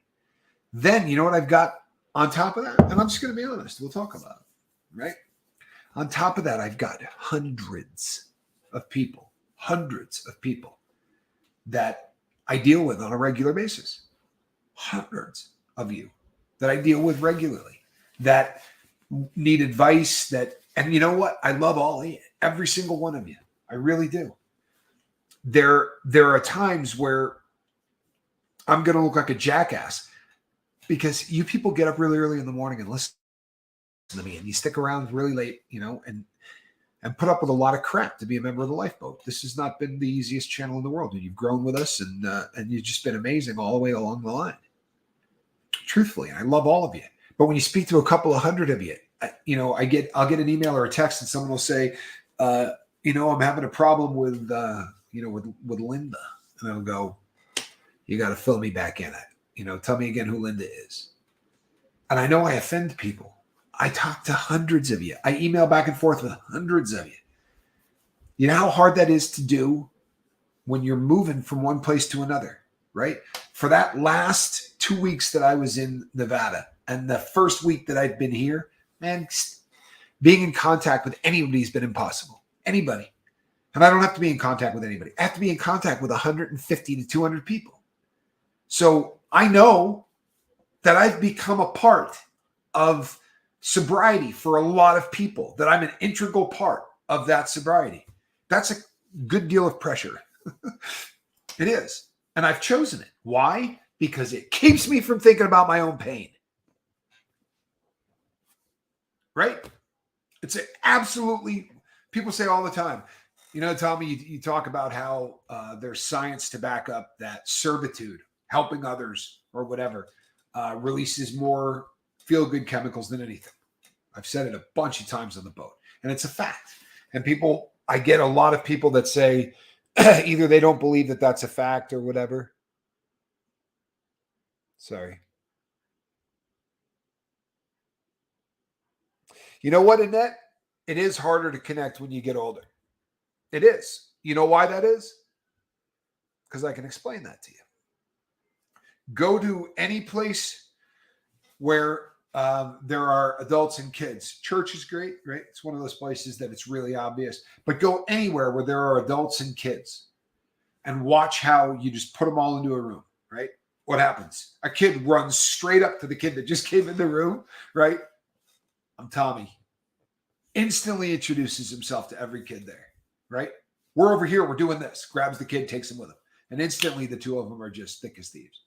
Then you know what I've got on top of that? And I'm just going to be honest. We'll talk about it, right? On top of that, I've got hundreds of people that I deal with on a regular basis. Hundreds of you that I deal with regularly that need advice, and you know what? I love all of you, every single one of you. I really do. There are times where I'm going to look like a jackass because you people get up really early in the morning and listen to me, and you stick around really late, and put up with a lot of crap to be a member of the Lifeboat. This has not been the easiest channel in the world, and you've grown with us, and you've just been amazing all the way along the line. Truthfully, I love all of you. But when you speak to a couple of hundred of you, I'll get an email or a text, and someone will say, I'm having a problem with Linda, and I'll go, you got to fill me back in it. Tell me again who Linda is. And I know I offend people. I talk to hundreds of you. I email back and forth with hundreds of you. You know how hard that is to do when you're moving from one place to another, right? For that last 2 weeks that I was in Nevada and the first week that I've been here, man, being in contact with anybody has been impossible. Anybody. And I don't have to be in contact with anybody. I have to be in contact with 150 to 200 people. So I know that I've become a part of sobriety for a lot of people, that I'm an integral part of that sobriety. That's a good deal of pressure. It is. And I've chosen it. Why? Because it keeps me from thinking about my own pain. Right? It's absolutely, people say all the time, Tommy, you talk about how there's science to back up that servitude, helping others or whatever, releases more feel-good chemicals than anything. I've said it a bunch of times on the boat, and it's a fact. And I get a lot of people that say either they don't believe that that's a fact or whatever. Sorry. You know what, Annette? It is harder to connect when you get older. It is. You know why that is? Because I can explain that to you. Go to any place where there are adults and kids. Church is great, right? It's one of those places that it's really obvious. But go anywhere where there are adults and kids and watch how you just put them all into a room, right? What happens? A kid runs straight up to the kid that just came in the room, right? I'm Tommy. Instantly introduces himself to every kid there, right? We're over here. We're doing this. Grabs the kid, takes him with him. And instantly the two of them are just thick as thieves.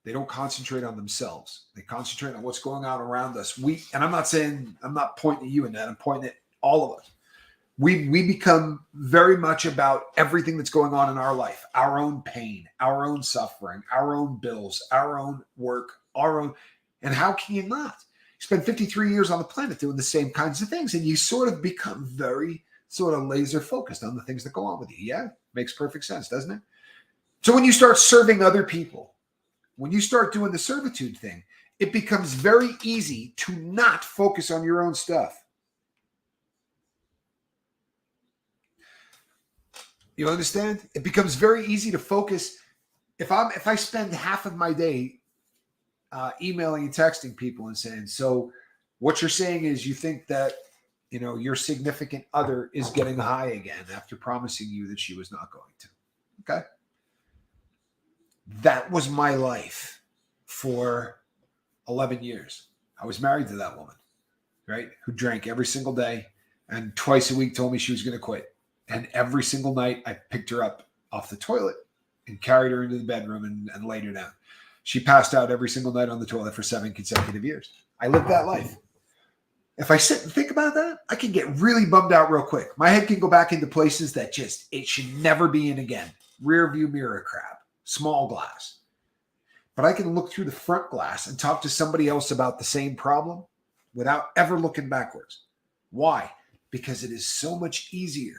They don't concentrate on themselves. They concentrate on what's going on around us. And I'm not pointing at you in that. I'm pointing at all of us. We become very much about everything that's going on in our life, our own pain, our own suffering, our own bills, our own work, and how can you not? You spend 53 years on the planet doing the same kinds of things, and you sort of become very sort of laser focused on the things that go on with you. Yeah, makes perfect sense, doesn't it? So when you start serving other people, when you start doing the servitude thing, it becomes very easy to not focus on your own stuff. You understand? It becomes very easy to focus. If I spend half of my day emailing and texting people and saying, so what you're saying is you think that, your significant other is getting high again after promising you that she was not going to. Okay. That was my life for 11 years. I was married to that woman, right? Who drank every single day and twice a week told me she was going to quit. And every single night I picked her up off the toilet and carried her into the bedroom and laid her down. She passed out every single night on the toilet for 7 consecutive years. I lived that life. If I sit and think about that, I can get really bummed out real quick. My head can go back into places that it should never be in again. Rear view mirror crap, small glass. But I can look through the front glass and talk to somebody else about the same problem without ever looking backwards. Why? Because it is so much easier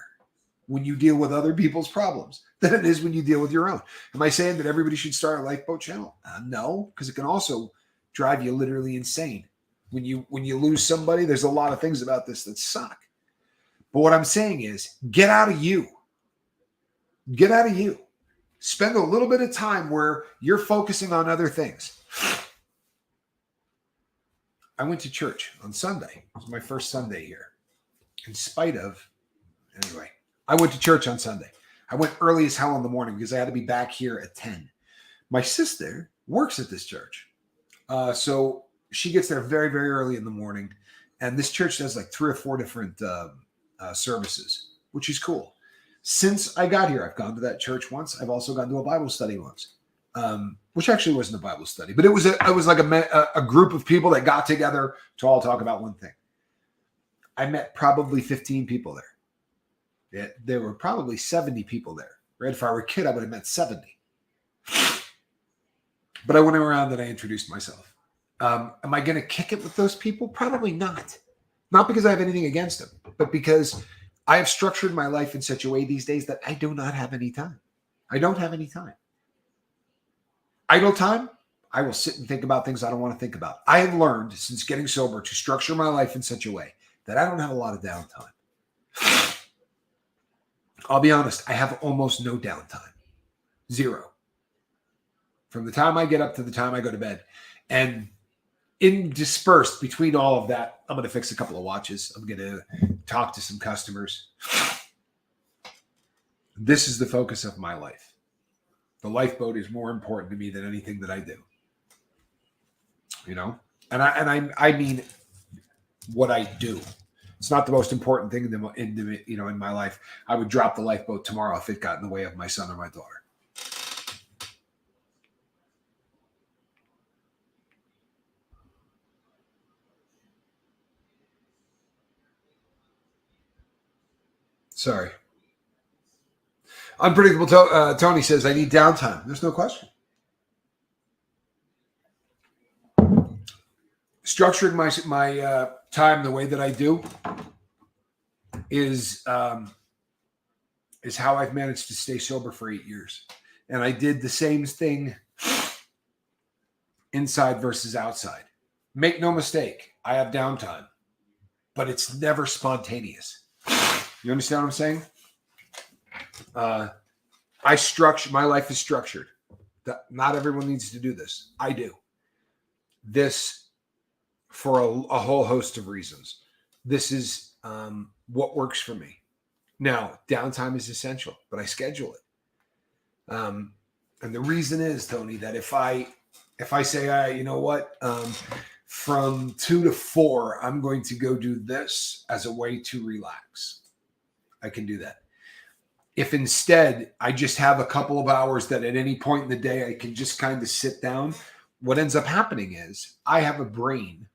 when you deal with other people's problems than it is when you deal with your own. Am I saying that everybody should start a lifeboat channel? No, because it can also drive you literally insane. When you lose somebody, there's a lot of things about this that suck. But what I'm saying is, get out of you. Get out of you. Spend a little bit of time where you're focusing on other things. I went to church on Sunday. It was my first Sunday here. Anyway, I went to church on Sunday. I went early as hell in the morning because I had to be back here at 10. My sister works at this church. So she gets there very, very early in the morning. And this church does like 3 or 4 different services, which is cool. Since I got here, I've gone to that church once. I've also gone to a Bible study once, which actually wasn't a Bible study, but it was like a group of people that got together to all talk about one thing. I met probably 15 people there. There were probably 70 people there. Right? If I were a kid, I would have met 70. But I went around and I introduced myself. Am I going to kick it with those people? Probably not. Not because I have anything against them, but because I have structured my life in such a way these days that I do not have any time. I don't have any time. Idle time, I will sit and think about things I don't want to think about. I have learned since getting sober to structure my life in such a way that I don't have a lot of downtime. I'll be honest, I have almost no downtime. 0. From the time I get up to the time I go to bed. And dispersed between all of that, I'm going to fix a couple of watches. I'm going to talk to some customers. This is the focus of my life. The lifeboat is more important to me than anything that I do. You know? And I mean what I do. It's not the most important thing in my life. I would drop the lifeboat tomorrow if it got in the way of my son or my daughter. Sorry. Unpredictable Tony says, I need downtime. There's no question. Structuring my time the way that I do is how I've managed to stay sober for 8 years. And I did the same thing inside versus outside. Make no mistake, I have downtime, but it's never spontaneous. You understand what I'm saying? My life is structured. Not everyone needs to do this. I do. This for a whole host of reasons. This is what works for me. Now, downtime is essential, but I schedule it. And the reason is, Tony, that if I say, you know what, from 2 to 4, I'm going to go do this as a way to relax. I can do that. If instead I just have a couple of hours that at any point in the day I can just kind of sit down, what ends up happening is I have a brain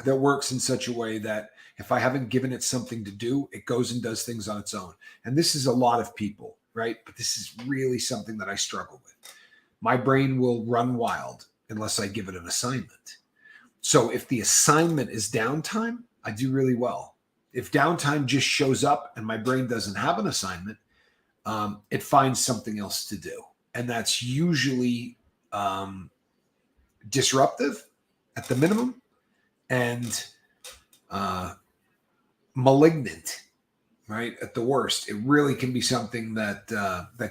that works in such a way that if I haven't given it something to do, it goes and does things on its own. And this is a lot of people, right? But this is really something that I struggle with. My brain will run wild unless I give it an assignment. So if the assignment is downtime, I do really well. If downtime just shows up and my brain doesn't have an assignment, it finds something else to do. And that's usually disruptive at the minimum and malignant, right? At the worst. It really can be something that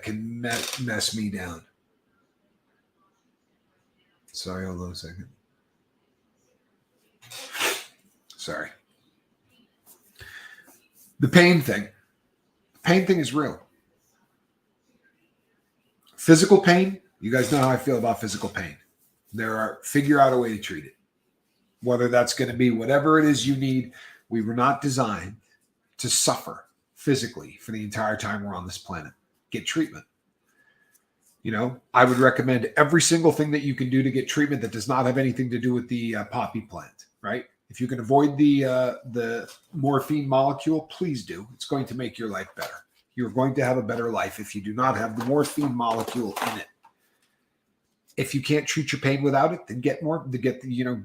can mess me down. Sorry, hold on a second. Sorry. The pain thing is real. Physical pain, you guys know how I feel about physical pain. Figure out a way to treat it. Whether that's going to be whatever it is you need. We were not designed to suffer physically for the entire time we're on this planet. Get treatment. You know, I would recommend every single thing that you can do to get treatment that does not have anything to do with the poppy plant, right? If you can avoid the morphine molecule, please do. It's going to make your life better. You're going to have a better life if you do not have the morphine molecule in it. If you can't treat your pain without it, then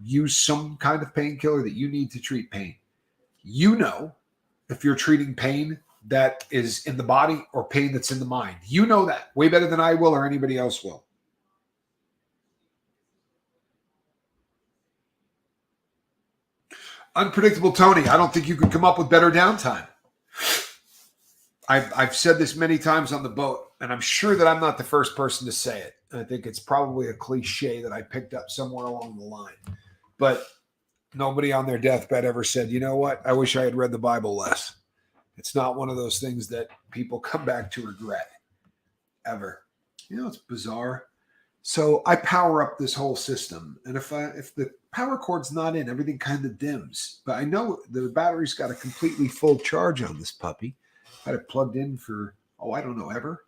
use some kind of painkiller that you need to treat pain. You know, if you're treating pain that is in the body or pain that's in the mind. You know that way better than I will or anybody else will. Unpredictable Tony, I don't think you could come up with better downtime. I've said this many times on the boat, and I'm sure that I'm not the first person to say it. I think it's probably a cliche that I picked up somewhere along the line. But nobody on their deathbed ever said, you know what, I wish I had read the Bible less. It's not one of those things that people come back to regret, ever. You know, it's bizarre. So I power up this whole system, and if the power cord's not in, everything kind of dims. But I know the battery's got a completely full charge on this puppy. I had it plugged in for, I don't know, ever.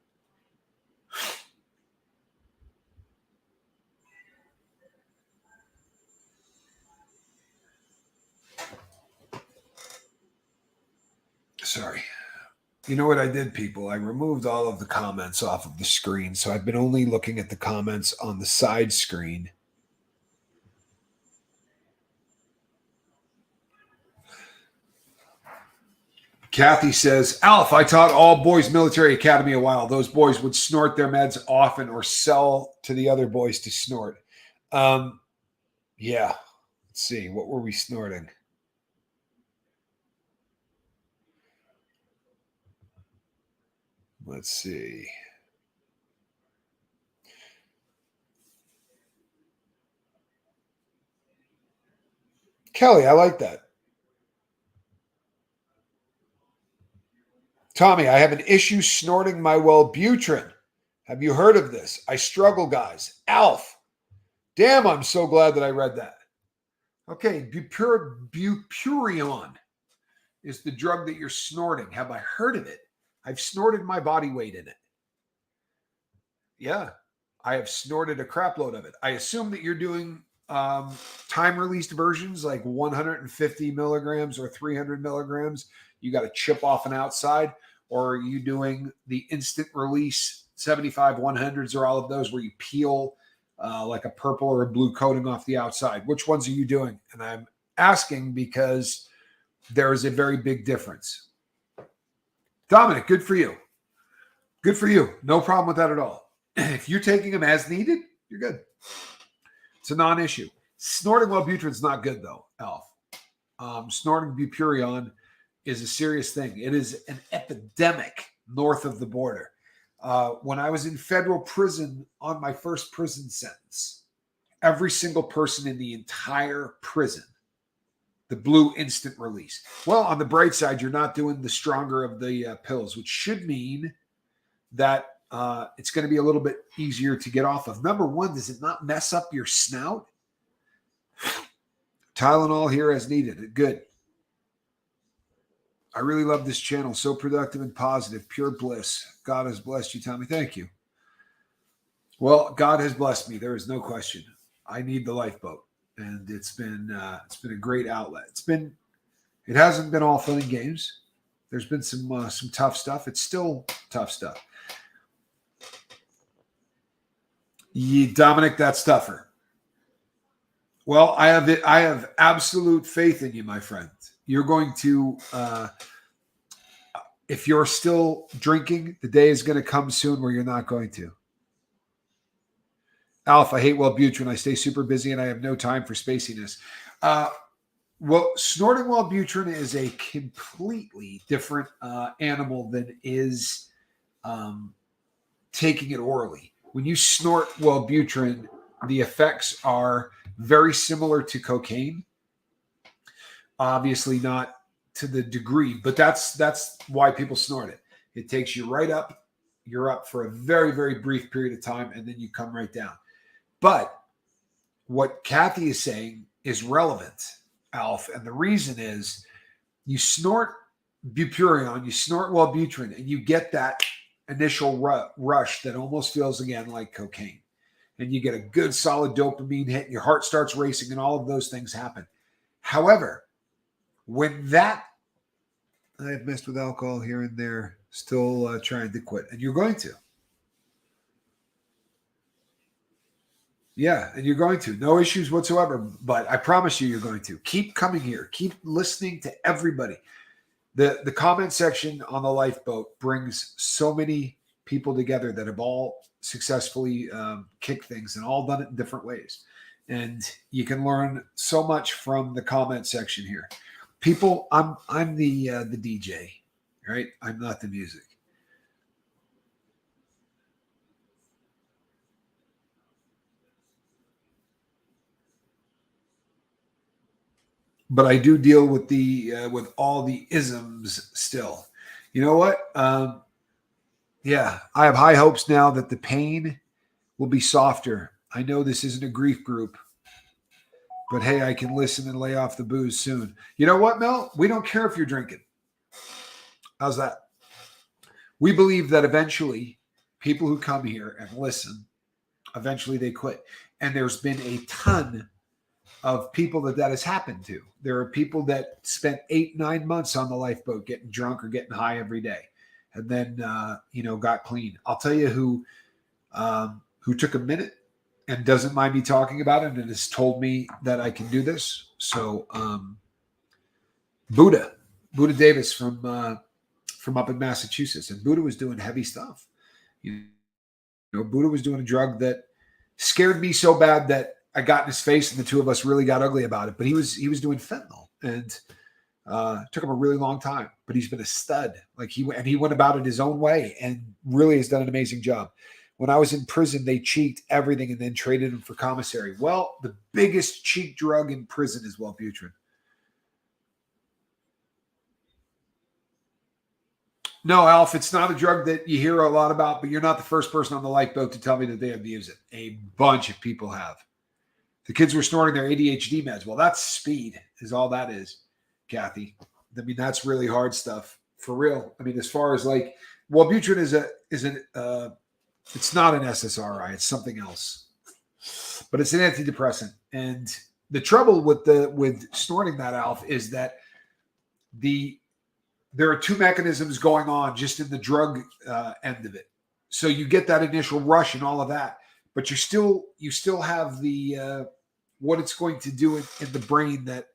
Sorry. You know what I did, people? I removed all of the comments off of the screen, so I've been only looking at the comments on the side screen. Kathy says, Alf, I taught all boys military academy a while. Those boys would snort their meds often or sell to the other boys to snort. Yeah. Let's see. What were we snorting? Let's see. Kelly, I like that. Tommy, I have an issue snorting my Wellbutrin. Have you heard of this? I struggle, guys. Alf. Damn, I'm so glad that I read that. Okay, Bupurion is the drug that you're snorting. Have I heard of it? I've snorted my body weight in it. Yeah, I have snorted a crap load of it. I assume that you're doing time-released versions like 150 milligrams or 300 milligrams. You got to chip off an outside, or are you doing the instant release 75 100s or all of those where you peel like a purple or a blue coating off the outside? Which ones are you doing? And I'm asking because there is a very big difference. Dominic, good for you. Good for you. No problem with that at all. If you're taking them as needed, you're good. It's a non-issue. Snorting Wellbutrin is not good, though, Alf. Snorting Bupurion is a serious thing. It is an epidemic north of the border. When I was in federal prison on my first prison sentence, every single person in the entire prison, the blue instant release. Well, on the bright side, you're not doing the stronger of the pills, which should mean that it's going to be a little bit easier to get off of. Number one, does it not mess up your snout? Tylenol here as needed. Good. I really love this channel. So productive and positive. Pure bliss. God has blessed you, Tommy. Thank you. Well, God has blessed me. There is no question. I need the lifeboat, and it's been a great outlet. It hasn't been all fun and games. There's been some tough stuff. It's still tough stuff. Dominic, that's tougher. Well, I have absolute faith in you, my friend. You're going to, if you're still drinking, the day is going to come soon where you're not going to. Alf, I hate Wellbutrin. I stay super busy and I have no time for spaciness. Well, snorting Wellbutrin is a completely different animal than is taking it orally. When you snort Wellbutrin, the effects are very similar to cocaine. Obviously not to the degree, but that's why people snort it. It takes you right up. You're up for a very, very brief period of time, and then you come right down. But what Kathy is saying is relevant, Alf, and the reason is you snort Bupurion, you snort Wellbutrin, and you get that initial rush that almost feels again like cocaine. And you get a good solid dopamine hit, and your heart starts racing, and all of those things happen. However, when I've messed with alcohol here and there, still trying to quit, and you're going to. Yeah, and you're going to. No issues whatsoever. But I promise you're going to. Keep coming here. Keep listening to everybody. The comment section on the lifeboat brings so many people together that have all successfully kicked things and all done it in different ways. And you can learn so much from the comment section here. People, I'm the DJ, right? I'm not the music. But I do deal with the with all the isms still. You know what? Yeah, I have high hopes now that the pain will be softer. I know this isn't a grief group, but hey, I can listen and lay off the booze soon. You know what, Mel? We don't care if you're drinking. How's that? We believe that eventually people who come here and listen, eventually they quit. And there's been a ton of people that has happened to. There are people that spent 8-9 months on the lifeboat getting drunk or getting high every day, and then got clean. I'll tell you who took a minute and doesn't mind me talking about it and has told me that I can do this. So Buddha Davis from up in Massachusetts, and Buddha was doing heavy stuff. Buddha was doing a drug that scared me so bad that I got in his face, and the two of us really got ugly about it. But he was doing fentanyl, and took him a really long time. But he's been a stud. Like he went about it his own way, and really has done an amazing job. When I was in prison, they cheeked everything and then traded him for commissary. Well, the biggest cheap drug in prison is Wellbutrin. No, Alf, it's not a drug that you hear a lot about, but you're not the first person on the lifeboat to tell me that they abuse it. A bunch of people have. The kids were snorting their ADHD meds. Well, that's speed, is all that is, Kathy. I mean, that's really hard stuff for real. I mean, as far as like, Wellbutrin it's not an SSRI. It's something else, but it's an antidepressant. And the trouble with snorting that, Alf, is that there are two mechanisms going on just in the drug end of it. So you get that initial rush and all of that, but you still have the what it's going to do in the brain that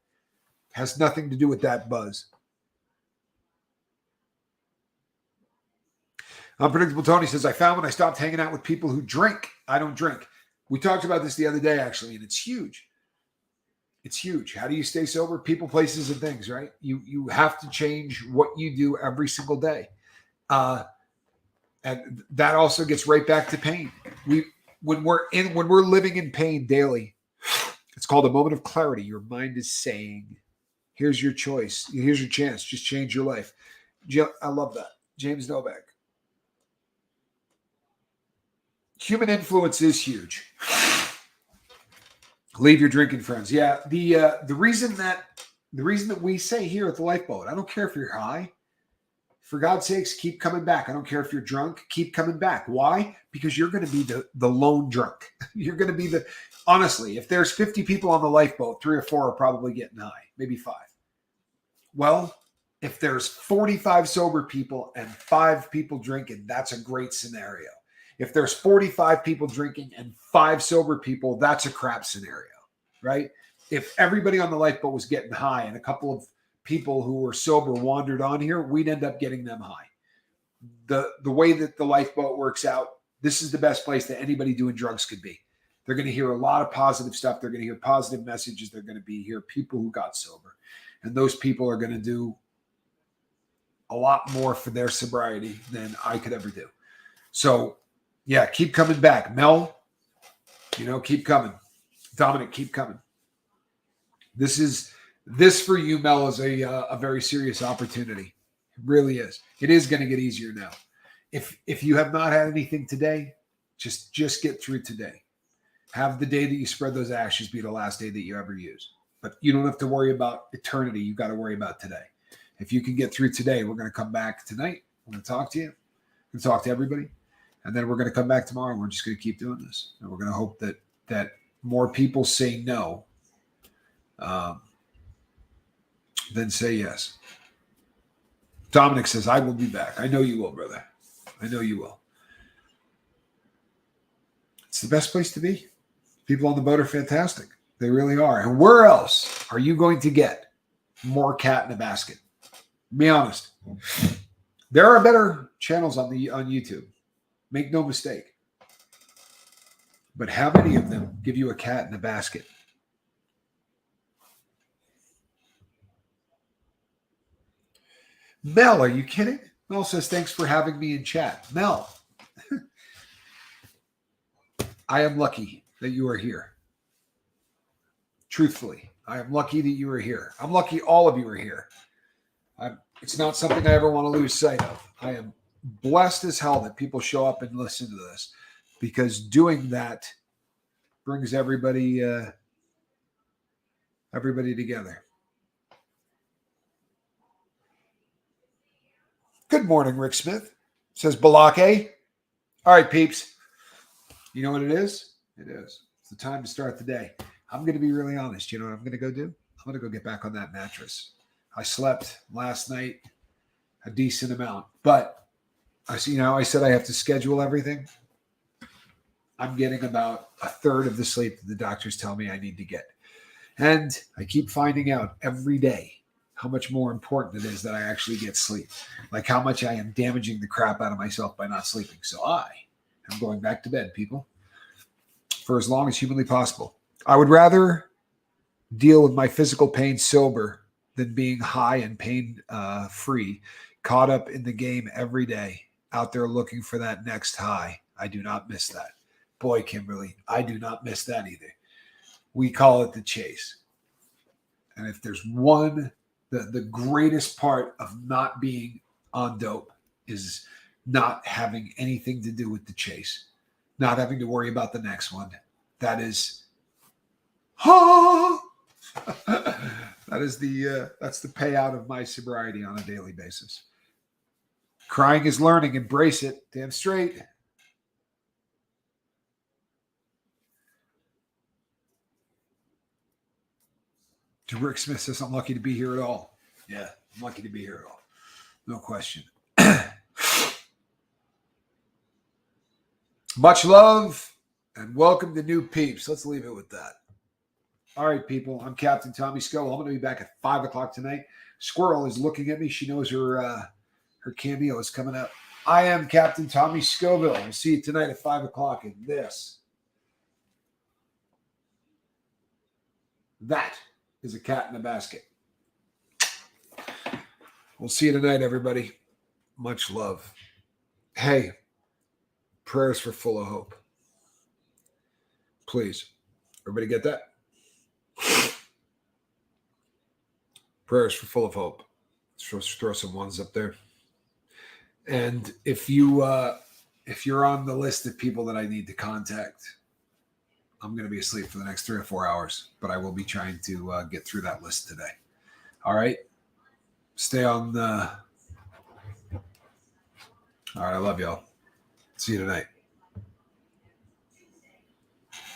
has nothing to do with that buzz. Unpredictable Tony says, I found when I stopped hanging out with people who drink, I don't drink. We talked about this the other day, actually, and it's huge. It's huge. How do you stay sober? People, places, and things, right? You have to change what you do every single day. And that also gets right back to pain. When we're living in pain daily, it's called a moment of clarity. Your mind is saying, here's your choice. Here's your chance. Just change your life. I love that. James Novak. Human influence is huge. Leave your drinking friends. Yeah, the reason that we say here at the lifeboat, I don't care if you're high. For God's sakes, keep coming back. I don't care if you're drunk. Keep coming back. Why? Because you're going to be the lone drunk. You're going to be honestly, if there's 50 people on the lifeboat, 3 or 4 are probably getting high, maybe 5. Well, if there's 45 sober people and 5 people drinking, that's a great scenario. If there's 45 people drinking and 5 sober people, that's a crap scenario, right? If everybody on the lifeboat was getting high and a couple of people who were sober wandered on here, we'd end up getting them high. The way that the lifeboat works out, this is the best place that anybody doing drugs could be. They're going to hear a lot of positive stuff. They're going to hear positive messages. They're going to hear people who got sober. And those people are going to do a lot more for their sobriety than I could ever do. So, yeah, keep coming back. Mel, keep coming. Dominic, keep coming. This for you, Mel, is a very serious opportunity. It really is. It is going to get easier now. If you have not had anything today, just get through today. Have the day that you spread those ashes be the last day that you ever use. But you don't have to worry about eternity. You've got to worry about today. If you can get through today, we're going to come back tonight. We're going to talk to you. We're going to talk to everybody. And then we're going to come back tomorrow. We're just going to keep doing this. And we're going to hope that more people say no than say yes. Dominic says, I will be back. I know you will, brother. I know you will. It's the best place to be. People on the boat are fantastic. They really are. And where else are you going to get more cat in a basket? Be honest. There are better channels on YouTube. Make no mistake. But how many of them give you a cat in a basket? Mel, are you kidding? Mel says, thanks for having me in chat. Mel, I am lucky that you are here. Truthfully, I am lucky that you are here. I'm lucky all of you are here. It's not something I ever want to lose sight of. I am blessed as hell that people show up and listen to this, because doing that brings everybody together. Good morning, Rick Smith. Says Balake. All right, peeps. You know what it is? It is. It's the time to start the day. I'm going to be really honest. You know what I'm going to go do? I'm going to go get back on that mattress. I slept last night a decent amount, but I said I have to schedule everything. I'm getting about a third of the sleep that the doctors tell me I need to get. And I keep finding out every day how much more important it is that I actually get sleep. Like how much I am damaging the crap out of myself by not sleeping. So I am going back to bed, people, for as long as humanly possible. I would rather deal with my physical pain sober than being high and pain free, caught up in the game every day, out there looking for that next high. I do not miss that. Boy, Kimberly, I do not miss that either. We call it the chase. And if there's one, the greatest part of not being on dope is not having anything to do with the chase, not having to worry about the next one. That is, that's the payout of my sobriety on a daily basis. Crying is learning. Embrace it. Damn straight. Rick Smith says, I'm lucky to be here at all. Yeah, I'm lucky to be here at all. No question. Much love and welcome to new peeps. Let's leave it with that. All right, people. I'm Captain Tommy Scoville. I'm going to be back at 5 o'clock tonight. Squirrel is looking at me. She knows her cameo is coming up. I am Captain Tommy Scoville. We'll see you tonight at 5 o'clock in this. That is a cat in a basket. We'll see you tonight, everybody. Much love. Hey, prayers for full of hope. Please. Everybody get that? Prayers for full of hope. Let's throw some ones up there. And if you're on the list of people that I need to contact, I'm going to be asleep for the next 3 or 4 hours, but I will be trying to get through that list today. All right. Stay on the. All right. I love y'all. See you tonight.